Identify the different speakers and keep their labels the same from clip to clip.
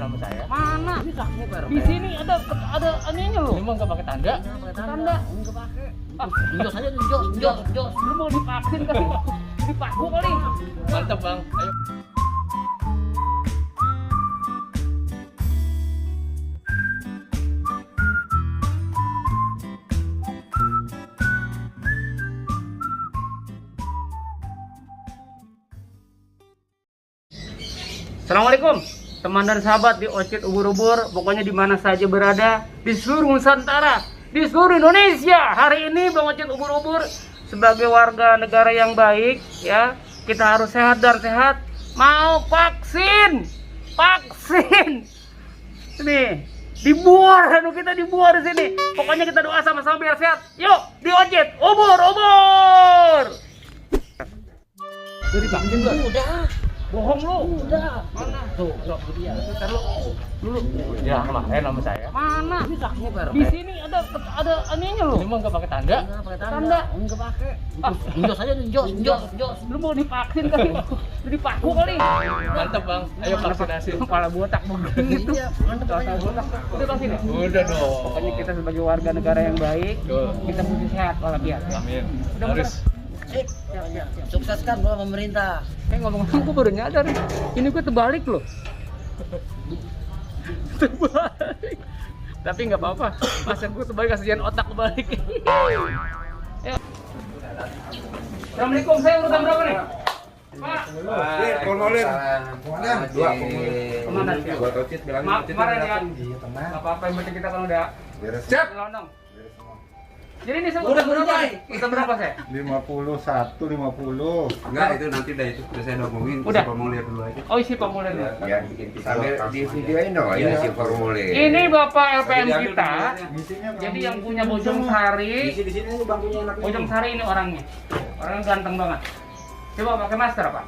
Speaker 1: nama saya.
Speaker 2: Mana? Di sini ada aninya loh.
Speaker 1: Ini mau nggak pakai tanda?
Speaker 2: Tanda.
Speaker 3: Enggak pakai.
Speaker 2: Jos aja, jos. Lu mau divaksin kali? Dipaku kali.
Speaker 1: Mantap bang. Ayo.
Speaker 2: Assalamualaikum teman dan sahabat di Ocit Ubur-Ubur, pokoknya di mana saja berada di seluruh Nusantara, di seluruh Indonesia. Hari ini Bang Ocit Ubur-Ubur sebagai warga negara yang baik ya, kita harus sehat dan sehat. Mau vaksin. Ini dibuar, kita dibuar di sini. Pokoknya kita doa sama-sama biar sehat. Yuk di Ocit Ubur-Ubur. Jadi vaksin belum?
Speaker 3: Udah.
Speaker 2: Bohong lu.
Speaker 3: Udah.
Speaker 2: Mana?
Speaker 3: Tuh, dia.
Speaker 2: Dulu.
Speaker 1: Ya nama saya.
Speaker 2: Mana?
Speaker 3: Ini
Speaker 2: Di sini ada aninya loh.
Speaker 1: Ini mau nggak pakai tanda?
Speaker 3: Enggak pakai
Speaker 2: Tanda.
Speaker 3: tanda. Enggak pakai. Jos aja, jos.
Speaker 2: Lu mau divaksin kali? Lu dipaku kali?
Speaker 1: Mantap bang. Ayo vaksinasi.
Speaker 2: Kepala botak begitu.
Speaker 3: Iya, mantap aja.
Speaker 2: Udah vaksin ya?
Speaker 1: Udah dong.
Speaker 2: Pokoknya kita sebagai warga negara yang baik,
Speaker 1: Betul.
Speaker 2: kita mesti sehat walafiat ya.
Speaker 1: Amin.
Speaker 2: Udah,
Speaker 1: Harus.
Speaker 3: Siap. Sukseskan doa pemerintah.
Speaker 2: Ngomong-ngomong gue baru nyadar, ini gue terbalik loh. Terbalik. Tapi nggak apa-apa, masa gue terbalik kasihan otak kebalik. Ayo. Assalamualaikum, saya urutan berapa nih? Pak.
Speaker 4: Formulir. Dua
Speaker 2: Kemana sih?
Speaker 4: Buat Ocit bilangin
Speaker 2: Maaf,
Speaker 4: Ocit
Speaker 2: kemarin ya.
Speaker 4: datang di tengah.
Speaker 2: Nggak apa-apa, yang penting kita kalau udah
Speaker 4: Beres.
Speaker 2: ngelondong. Jadi ini saya
Speaker 3: Udah
Speaker 2: berapa?
Speaker 3: mulai.
Speaker 2: Urutan berapa saya?
Speaker 4: 51, 50.
Speaker 5: Enggak, itu nanti udah saya ngomongin,
Speaker 2: Udah.
Speaker 5: isi formulir dulu aja.
Speaker 2: Oh, isi formulirnya.
Speaker 5: Ya, sambil di videoin dong,
Speaker 4: Iya.
Speaker 5: isi formulir.
Speaker 2: Ini Bapak LPM
Speaker 5: Diambil
Speaker 2: kita.
Speaker 4: Isinya
Speaker 2: Jadi yang punya Bojong Sari.
Speaker 5: di sini ini bangkunya enak.
Speaker 2: Bojong Sari ini orangnya. Orangnya ganteng banget. Coba pakai masker, Pak.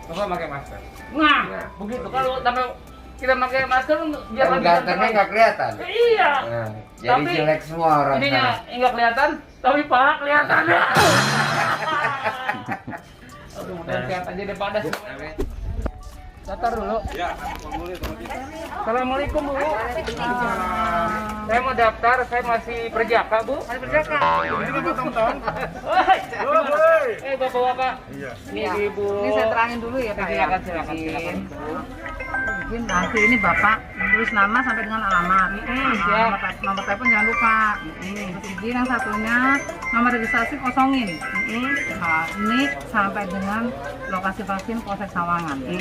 Speaker 2: Coba pakai masker. Nah, begitu. Kalau sampai kita pakai masker biar
Speaker 5: Kan
Speaker 2: lebih
Speaker 5: gantengnya nggak kelihatan.
Speaker 2: Iya.
Speaker 5: Nah, jadi
Speaker 2: Tapi
Speaker 5: jelek semua orang.
Speaker 2: ininya
Speaker 5: sekarang.
Speaker 2: enggak kelihatan, tapi paha kelihatan. Aduh, mudah sehat aja deh pada semua. Daftar dulu.
Speaker 1: Ya, formulir.
Speaker 2: Assalamualaikum Bu. Saya mau daftar, saya masih perjaka Bu. Masih perjaka.
Speaker 4: Ini kan potong-potong.
Speaker 2: Bapak-bapak.
Speaker 4: Iya.
Speaker 2: Ini Ibu.
Speaker 6: Ini saya terangin dulu ya Pak ya.
Speaker 2: Silakan.
Speaker 6: Mungkin nanti ini Bapak tulis nama sampai dengan alamat.
Speaker 2: siap.
Speaker 6: Nomor telepon jangan lupa. Terus izin yang satunya nomor registrasi kosongin. Nah, ini sampai dengan lokasi vaksin Polsek Sawangan. Oke,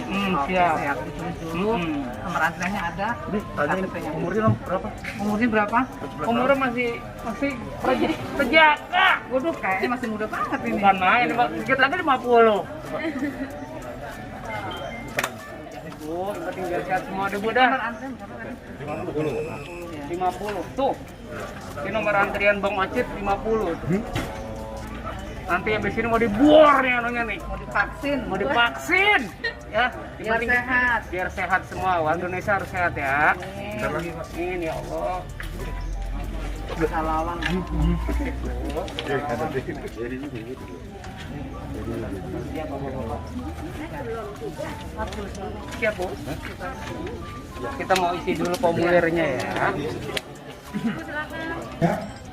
Speaker 2: siap.
Speaker 6: siap. Ditulis dulu. Nomor antriannya ada. KTP-nya.
Speaker 4: Umurnya berapa?
Speaker 6: Umurnya berapa?
Speaker 2: Umurnya masih perjaka.
Speaker 6: Waduh, kayaknya masih muda banget ini.
Speaker 2: Bukan main, Pak. Sedikit lagi 50. Bu, penting biar sehat semua deh Bu
Speaker 6: Nomor
Speaker 2: dah.
Speaker 6: antrian berapa tadi?
Speaker 2: 50. Tuh. Ini nomor antrian Bang Ocit 50 tuh. Nanti habis ini mau dibuar nih anunya nih.
Speaker 6: Mau divaksin.
Speaker 2: Mau divaksin. Ya, yang
Speaker 6: Biar
Speaker 2: penting
Speaker 6: sehat.
Speaker 2: Biar sehat semua. Warga Indonesia harus sehat ya. Amin ya Allah.
Speaker 6: Salawang.
Speaker 2: Siap Bu. Kita mau isi dulu formulirnya ya.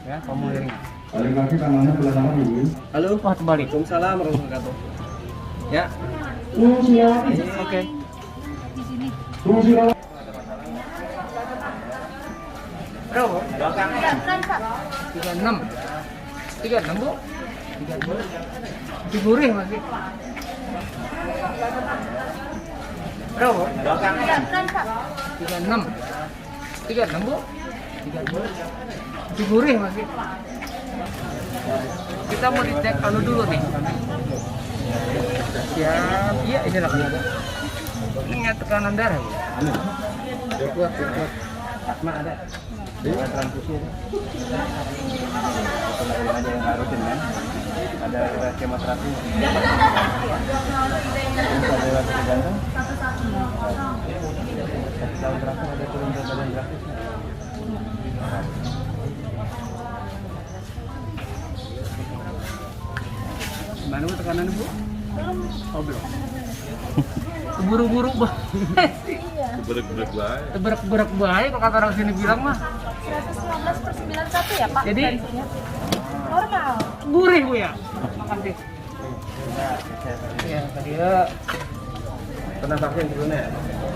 Speaker 2: Ya, formulirnya.
Speaker 4: Balik lagi tangannya belah tangan dulu.
Speaker 2: Halo, wah terbalik.
Speaker 3: Waalaikumsalam warahmatullahi wabarakatuh.
Speaker 2: Ya. Oke. Berapa? 36. 36 Bu. 36. Digurih masih. Berapa? 36. 36 Bu. 36. Digurih masih. Kita mau dicek anu dulu nih. Siap. Iya, ini lah. Ini tekanan darah. Bu.
Speaker 4: Kuat.
Speaker 2: Asma ada.
Speaker 5: Transfusi ada. Ada yang rutin kan? Ada kemoterapi. Ada lagi jantung. 1 tahun terakhir ada turun berat badan drastis.
Speaker 2: Gimana Bu tekanan Bu? Oh belum. Buru-buru banget.
Speaker 5: Berek-berek baik.
Speaker 2: Berek baik kalau kata orang sini bilang mah.
Speaker 7: 115/91 ya Pak.
Speaker 2: Jadi
Speaker 7: tensinya. Normal.
Speaker 2: gurih Bu ya. Makan sih. Ya, tadi ya.
Speaker 5: Pernah vaksin sebelumnya?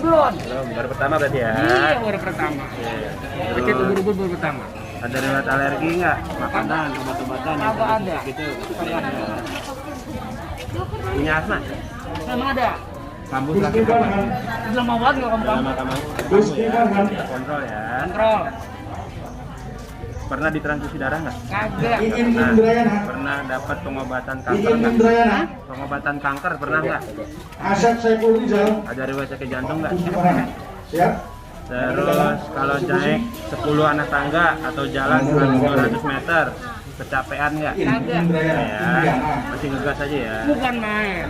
Speaker 2: Belum.
Speaker 5: Belum, baru pertama berarti ya?
Speaker 2: Iya, baru pertama.
Speaker 5: Iya.
Speaker 2: Ocit ubur-ubur baru pertama.
Speaker 5: Ada riwayat alergi nggak? Makanan, obat-obatan yang
Speaker 2: Agak ada.
Speaker 5: gitu? Punya asma?
Speaker 2: Memang ada.
Speaker 5: Kamu sakit apa?
Speaker 2: Lama banget nggak kamu.
Speaker 5: Lama kamu kontrol ya.
Speaker 2: Kontrol.
Speaker 5: Pernah ditransfusi darah nggak?
Speaker 2: Kagak.
Speaker 5: Pernah dapat pengobatan kanker nggak? Pengobatan kanker pernah nggak?
Speaker 4: Asep Saiful Rizal.
Speaker 5: Ada riwayat sakit jantung nggak?
Speaker 4: Siap.
Speaker 5: Terus kalau naik 10 anak tangga atau jalan 200 meter, kecapean nggak?
Speaker 2: Kagak.
Speaker 5: Ya, masih ngegas aja ya.
Speaker 2: Bukan main.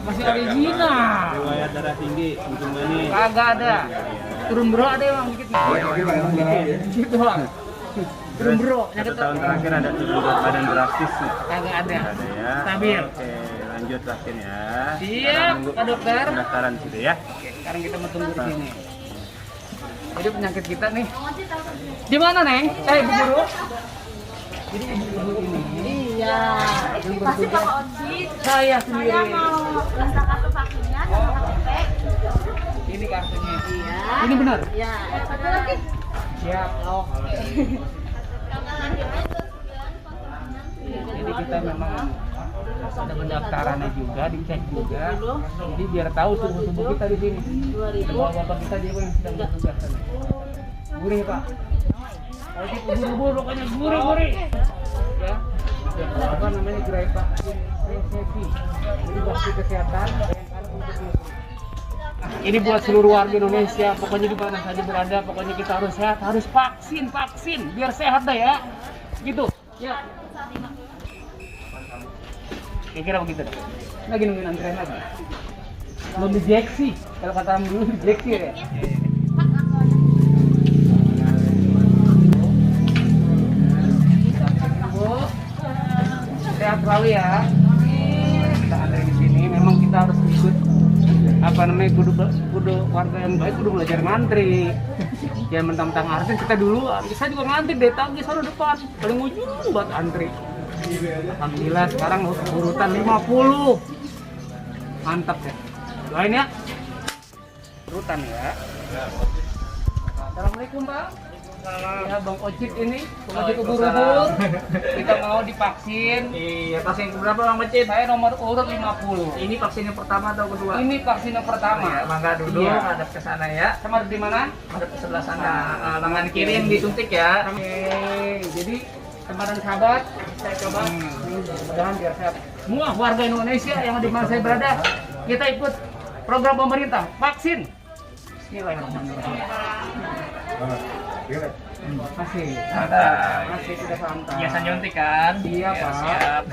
Speaker 2: Masih original.
Speaker 5: Riwayat darah tinggi, butuh manis.
Speaker 2: Kagak ada. Turun bro ada emang dikit nih. Gitu doang. Turun bro.
Speaker 5: Satu tahun terakhir ada tubuh berat badan drastis nih.
Speaker 2: Kagak ada.
Speaker 5: Ada ya.
Speaker 2: Stabil.
Speaker 5: Oke, lanjut vaksin ya.
Speaker 2: Siap,
Speaker 5: Sekarang nunggu
Speaker 2: Pak Dokter.
Speaker 5: pendaftaran situ ya.
Speaker 2: Oke, sekarang kita mau tunggu di sini. Jadi penyakit kita nih. Di mana, Neng? Bu Guru. Jadi ibu-ibu ini.
Speaker 7: Iya. Ini pasti Pak Ocit.
Speaker 2: Saya sendiri.
Speaker 7: Saya mau minta kartu vaksinnya sama KTP.
Speaker 2: Ini kartunya.
Speaker 7: Iya.
Speaker 2: Ini benar.
Speaker 7: Iya. Satu lagi.
Speaker 2: Siap. Oke. Jadi kita memang ada pendaftarannya juga, dicek juga. Jadi biar tahu suhu tubuh kita di sini. Bapak kita juga yang sedang bertugas. Gurih Pak. Kalau kita ubur-ubur pokoknya gurih-gurih. Ya. Apa namanya gerai Pak? Resesi. Jadi waktu kesehatan. Ini buat seluruh warga Indonesia. Pokoknya di mana saja berada, pokoknya kita harus sehat, harus vaksin, biar sehat dah ya. Gitu. Ya. Kira-kira begitu deh. Lagi nungguin antrean lagi. Belum dijeksi. Kalau kata orang dulu dijeksi ya. Bu, sehat selalu ya. Kita ada di sini. Memang kita harus ikut apa namanya kudu warga yang baik kudu belajar ngantri. Jangan mentang-mentang artis kita dulu. Saya juga ngantri dari tadi sana depan. Paling ujung buat antri. Alhamdulillah sekarang urutan 50. Mantap ya. Doain ya. Urutan ya. Assalamualaikum Pak. Ya Bang Ocit ini, Bang Ocit ubur-ubur. Kita mau divaksin.
Speaker 3: Iya, vaksin berapa Bang Ocit?
Speaker 2: Saya nomor urut 50.
Speaker 3: Ini vaksin yang pertama atau kedua?
Speaker 2: Ini vaksin yang pertama.
Speaker 3: Ya, mangga dulu,
Speaker 2: Iya.
Speaker 3: hadap ke sana ya.
Speaker 2: Sama di mana?
Speaker 3: Hadap ke sebelah sana. Lengan kiri yang disuntik ya.
Speaker 2: Oke, jadi teman dan sahabat, saya coba mudah-mudahan biar sehat. Semua warga Indonesia yang di mana saya berada, kita ikut program pemerintah vaksin. Bismillahirrahmanirrahim. Masih sudah santai.
Speaker 3: Biasa nyuntik kan?
Speaker 2: Iya Pak.
Speaker 3: Siap.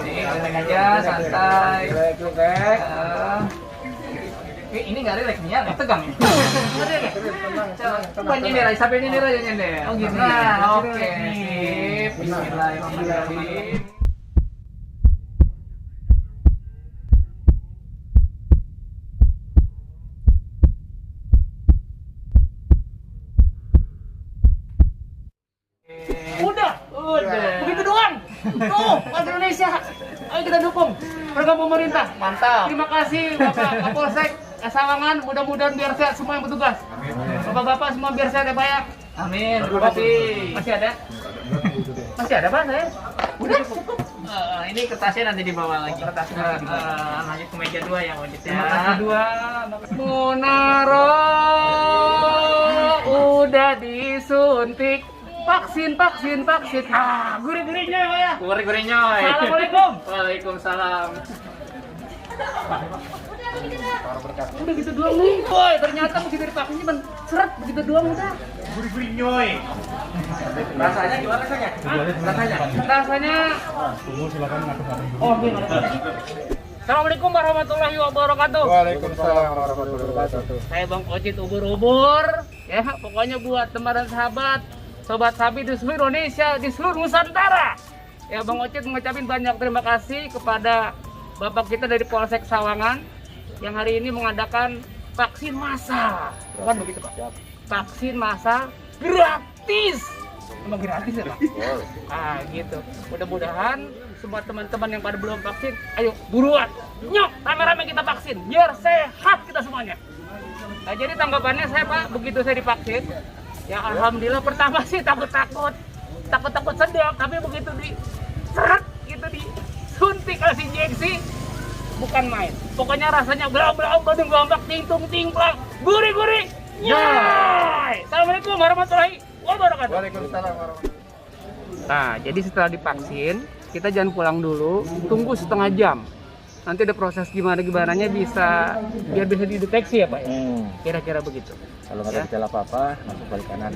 Speaker 3: Relax aja, santai.
Speaker 2: Relax.
Speaker 3: Ini nggak relax nih ya, nggak tegang ya? Coba nyender aja, sampai nyender aja nyender.
Speaker 2: Oh gitu.
Speaker 3: Nah, oke. Sip. Bismillahirrahmanirrahim.
Speaker 2: Udah. Begitu doang. Tuh, warga Indonesia. Ayo kita dukung program pemerintah.
Speaker 3: Mantap.
Speaker 2: Terima kasih Bapak Kapolsek Sawangan. Mudah-mudahan biar sehat semua yang bertugas. Bapak-bapak semua biar sehat ya Pak ya.
Speaker 3: Amin. Terima kasih.
Speaker 2: Masih ada? Masih ada Pak saya? Udah cukup.
Speaker 3: Ini kertasnya nanti dibawa lagi.
Speaker 2: Kertasnya nanti dibawa.
Speaker 3: Lanjut ke meja 2 yang wajib ya.
Speaker 2: Terima kasih dua. Munaro udah disuntik. Vaksin. Gurih-gurihnya ya Pak ya.
Speaker 3: Gurih-gurih nyoy.
Speaker 2: Assalamualaikum.
Speaker 3: Waalaikumsalam.
Speaker 2: Udah gitu doang nih. Woi, ternyata begitu divaksin cuma seret begitu doang udah.
Speaker 5: Gurih-gurih nyoy.
Speaker 3: Rasanya gimana rasanya?
Speaker 2: Rasanya. Oh, iya. Assalamualaikum warahmatullahi wabarakatuh.
Speaker 4: Waalaikumsalam warahmatullahi wabarakatuh.
Speaker 2: Saya Bang Ocit ubur-ubur. Ya, pokoknya buat teman dan sahabat, sobat sapi di seluruh Indonesia, di seluruh Nusantara. Ya, Bang Ocit mengucapkan banyak terima kasih kepada Bapak kita dari Polsek Sawangan yang hari ini mengadakan vaksin massal. Bukan begitu Pak? Vaksin massal gratis. Emang gratis ya Pak? Ah gitu. Mudah-mudahan semua teman-teman yang pada belum vaksin, ayo buruan, nyok rame-rame kita vaksin biar sehat kita semuanya. Nah jadi tanggapannya saya Pak, begitu saya divaksin, ya alhamdulillah pertama sih takut-takut sedap, tapi begitu diseret gitu disuntik kasih injeksi, bukan main. Pokoknya rasanya blau-blau, badung gombak, ting-tung, ting-plang, gurih-gurih, nyai. Assalamualaikum warahmatullahi wabarakatuh.
Speaker 4: Waalaikumsalam warahmatullahi.
Speaker 2: Nah, jadi setelah divaksin, kita jangan pulang dulu, tunggu setengah jam. Nanti ada proses gimana-gimananya biar bisa dideteksi ya Pak ya? Kira-kira begitu.
Speaker 4: Kalau nggak ada gejala apa-apa, langsung balik kanan.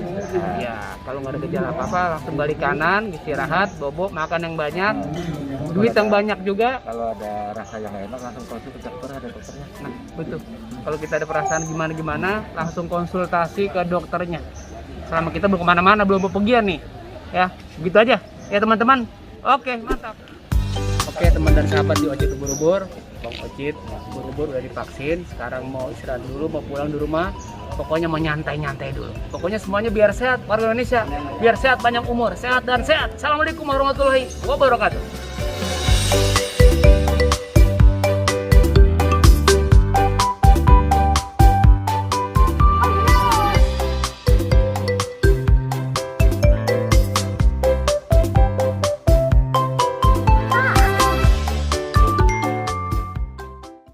Speaker 2: Ya, kalau nggak ada gejala apa-apa, langsung balik kanan, istirahat, bobo, makan yang banyak, duit yang banyak juga.
Speaker 4: Kalau ada rasa yang nggak enak, langsung konsul ke dokter, ada dokternya.
Speaker 2: Nah, betul. Kalau kita ada perasaan gimana-gimana, langsung konsultasi ke dokternya. Selama kita belum kemana-mana, belum bepergian nih. Ya, begitu aja. Ya teman-teman. Oke, mantap. Oke teman dan sahabat di Ocit Ubur-Ubur, Bang Ocit Ubur-Ubur udah divaksin. Sekarang mau istirahat dulu, mau pulang di rumah. Pokoknya mau nyantai-nyantai dulu. Pokoknya semuanya biar sehat, warga Indonesia. Biar sehat, panjang umur, sehat dan sehat. Assalamualaikum warahmatullahi wabarakatuh.